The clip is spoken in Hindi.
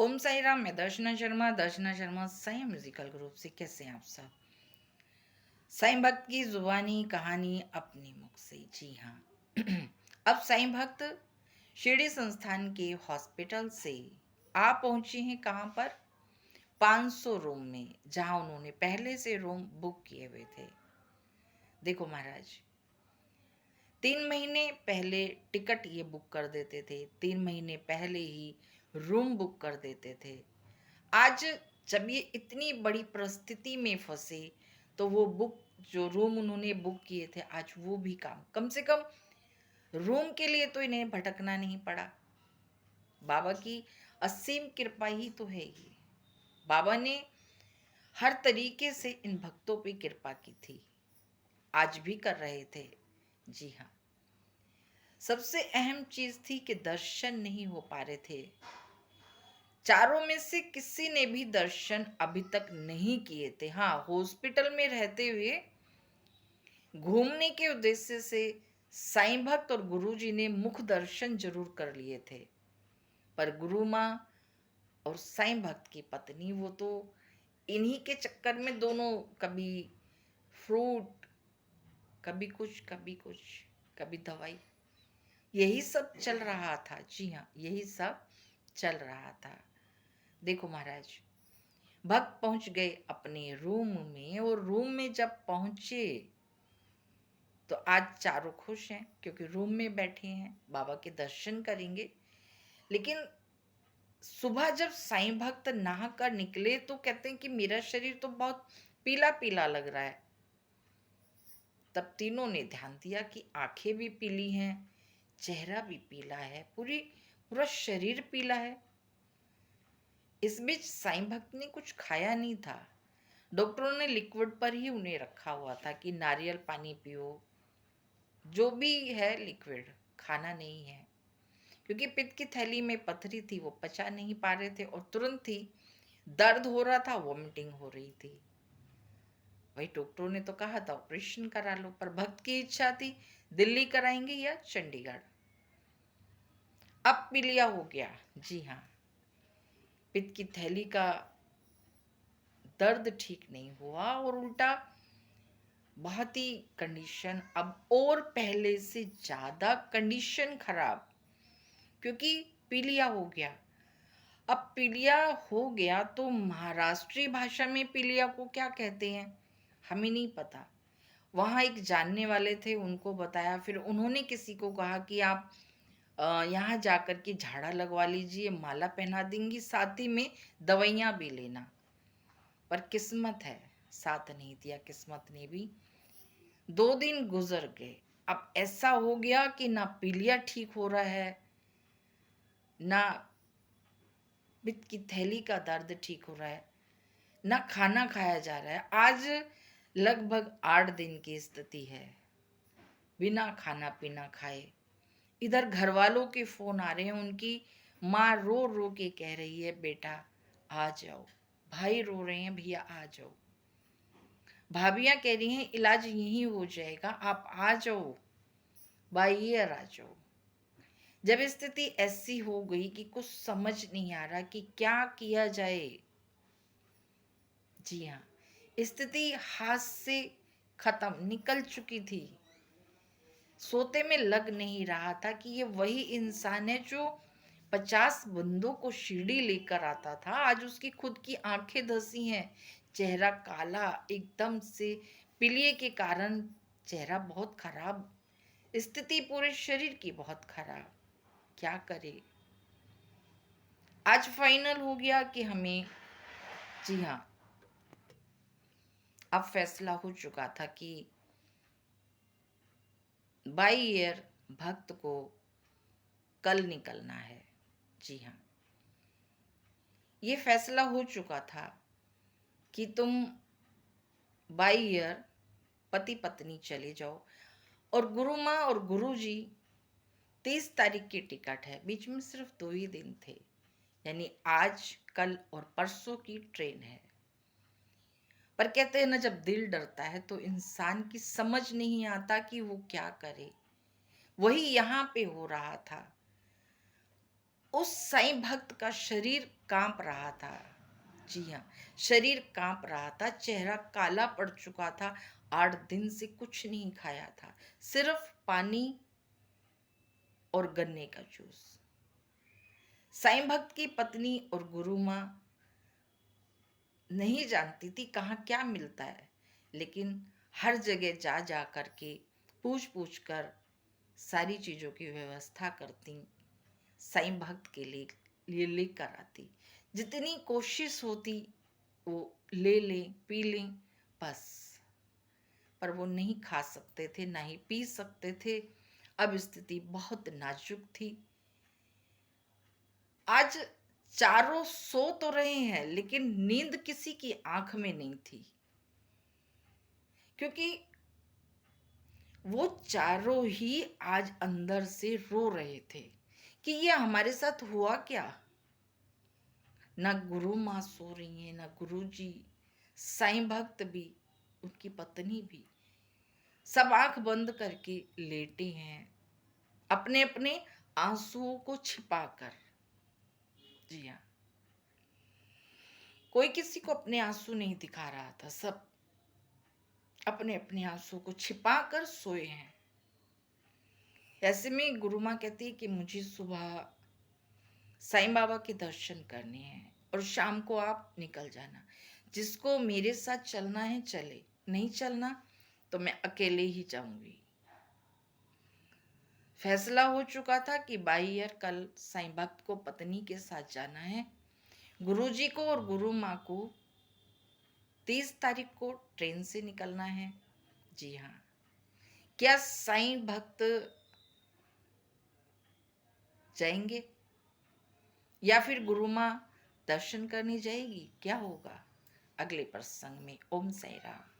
ओम साई राम। मैं दर्शना शर्मा साई म्यूजिकल ग्रुप से। कैसे हैं आप सब? साईं भक्त की जुबानी कहानी अपने मुख से। जी हाँ। अब साईं भक्त शिरडी संस्थान के हॉस्पिटल से आ पहुंचे हैं। कहाँ पर? 500 रूम में, जहां उन्होंने पहले से रूम बुक किए हुए थे। देखो महाराज, 3 महीने पहले टिकट ये बुक कर देते थे, 3 महीने पहले ही रूम बुक कर देते थे। आज जब ये इतनी बड़ी परिस्थिति में फंसे, तो वो बुक, जो रूम उन्होंने बुक किए थे, आज वो भी काम, कम से कम रूम के लिए तो इन्हें भटकना नहीं पड़ा। बाबा की असीम कृपा ही तो है ये। बाबा ने हर तरीके से इन भक्तों पे कृपा की थी, आज भी कर रहे थे। जी हाँ। सबसे अहम चीज थी कि दर्शन नहीं हो पा रहे थे। चारों में से किसी ने भी दर्शन अभी तक नहीं किए थे। हाँ, हॉस्पिटल में रहते हुए घूमने के उद्देश्य से साईं भक्त और गुरुजी ने मुख दर्शन जरूर कर लिए थे, पर गुरु माँ और साईं भक्त की पत्नी, वो तो इन्हीं के चक्कर में दोनों, कभी फ्रूट, कभी कुछ कभी कुछ, कभी दवाई, यही सब चल रहा था। जी हाँ, यही सब चल रहा था। देखो महाराज, भक्त पहुंच गए अपने रूम में, और रूम में जब पहुंचे तो आज चारों खुश हैं, क्योंकि रूम में बैठे हैं, बाबा के दर्शन करेंगे। लेकिन सुबह जब साईं भक्त नहा कर निकले तो कहते हैं कि मेरा शरीर तो बहुत पीला पीला लग रहा है। तब तीनों ने ध्यान दिया कि आंखें भी पीली हैं, चेहरा भी पीला है, पूरा शरीर पीला है। इस बीच साईं भक्त ने कुछ खाया नहीं था। डॉक्टरों ने लिक्विड पर ही उन्हें रखा हुआ था कि नारियल पानी पियो, जो भी है लिक्विड, खाना नहीं है। क्योंकि पित्त की थैली में पथरी थी, वो पचा नहीं पा रहे थे, और तुरंत ही दर्द हो रहा था, वॉमिटिंग हो रही थी। वही डॉक्टरों ने तो कहा था ऑपरेशन करा लो, पर भक्त की इच्छा थी दिल्ली कराएंगे या चंडीगढ़। अब पीलिया हो गया। जी हाँ, पित्त की थैली का दर्द ठीक नहीं हुआ, और उल्टा बहुत ही कंडीशन अब और पहले से ज्यादा कंडीशन खराब, क्योंकि पीलिया हो गया। अब पीलिया हो गया तो महाराष्ट्री भाषा में पीलिया को क्या कहते हैं हमें नहीं पता। वहाँ एक जानने वाले थे, उनको बताया, फिर उन्होंने किसी को कहा कि आप यहाँ जाकर के झाड़ा लगवा लीजिए, माला पहना देंगी, साथ ही में दवाइयाँ भी लेना। पर किस्मत है, साथ नहीं दिया किस्मत ने भी। 2 दिन गुजर गए। अब ऐसा हो गया कि ना पीलिया ठीक हो रहा है, ना पित्त की थैली का दर्द ठीक हो रहा है, ना खाना खाया जा रहा है। आज लगभग 8 दिन की स्थिति है, बिना खाना पीना खाए। इधर घर वालों के फोन आ रहे हैं, उनकी माँ रो रो के कह रही है बेटा आ जाओ, भाई रो रहे हैं भैया आ जाओ, भाभियां कह रही हैं इलाज यहीं हो जाएगा, आप आ जाओ, बाइयर आ जाओ। जब स्थिति ऐसी हो गई कि कुछ समझ नहीं आ रहा कि क्या किया जाए। जी हाँ, स्थिति हाथ से खत्म, निकल चुकी थी। सोते में लग नहीं रहा था कि ये वही इंसान है जो 50 बंदों को शिरडी लेकर आता था। आज उसकी खुद की आंखें धसी हैं, चेहरा काला, एकदम से पीलिए के कारण चेहरा बहुत खराब, स्थिति पूरे शरीर की बहुत खराब। क्या करे? आज फाइनल हो गया कि हमें, जी हाँ, अब फैसला हो चुका था कि बाई ईयर भक्त को कल निकलना है। जी हाँ, ये फैसला हो चुका था कि तुम बाई ईयर पति पत्नी चले जाओ। और गुरु माँ और गुरु जी, 30 तारीख की टिकट है, बीच में सिर्फ 2 ही दिन थे, यानी आज कल और परसों की ट्रेन है। पर कहते हैं ना, जब दिल डरता है तो इंसान की समझ नहीं आता कि वो क्या करे। वही यहाँ पे हो रहा था। उस साईं भक्त का शरीर कांप रहा था। जी हाँ, शरीर कांप रहा था, चेहरा काला पड़ चुका था। 8 दिन से कुछ नहीं खाया था, सिर्फ पानी और गन्ने का जूस। साईं भक्त की पत्नी और गुरु माँ नहीं जानती थी कहाँ क्या मिलता है, लेकिन हर जगह जा जा करके पूछ पूछ कर सारी चीज़ों की व्यवस्था करती, साईं भक्त के लिए लेकर आती। जितनी कोशिश होती वो ले लें पी लें बस, पर वो नहीं खा सकते थे ना ही पी सकते थे। अब स्थिति बहुत नाजुक थी। आज चारों सो तो रहे हैं, लेकिन नींद किसी की आंख में नहीं थी, क्योंकि वो चारों ही आज अंदर से रो रहे थे कि ये हमारे साथ हुआ क्या। ना गुरु माँ सो रही है, ना गुरु जी, साईं भक्त भी, उनकी पत्नी भी, सब आंख बंद करके लेटे हैं, अपने अपने आंसुओं को छिपाकर। जी हाँ, कोई किसी को अपने आंसू नहीं दिखा रहा था, सब अपने अपने आंसू को छिपा कर सोए हैं। ऐसे में गुरु माँ कहती है कि मुझे सुबह साईं बाबा के दर्शन करने हैं और शाम को आप निकल जाना। जिसको मेरे साथ चलना है चले, नहीं चलना तो मैं अकेले ही जाऊंगी। फैसला हो चुका था कि बाईयर कल साईं भक्त को पत्नी के साथ जाना है। गुरुजी को और गुरु माँ को 30 तारीख को ट्रेन से निकलना है। जी हाँ, क्या साईं भक्त जाएंगे या फिर गुरु माँ दर्शन करने जाएगी? क्या होगा अगले प्रसंग में। ओम साई राम।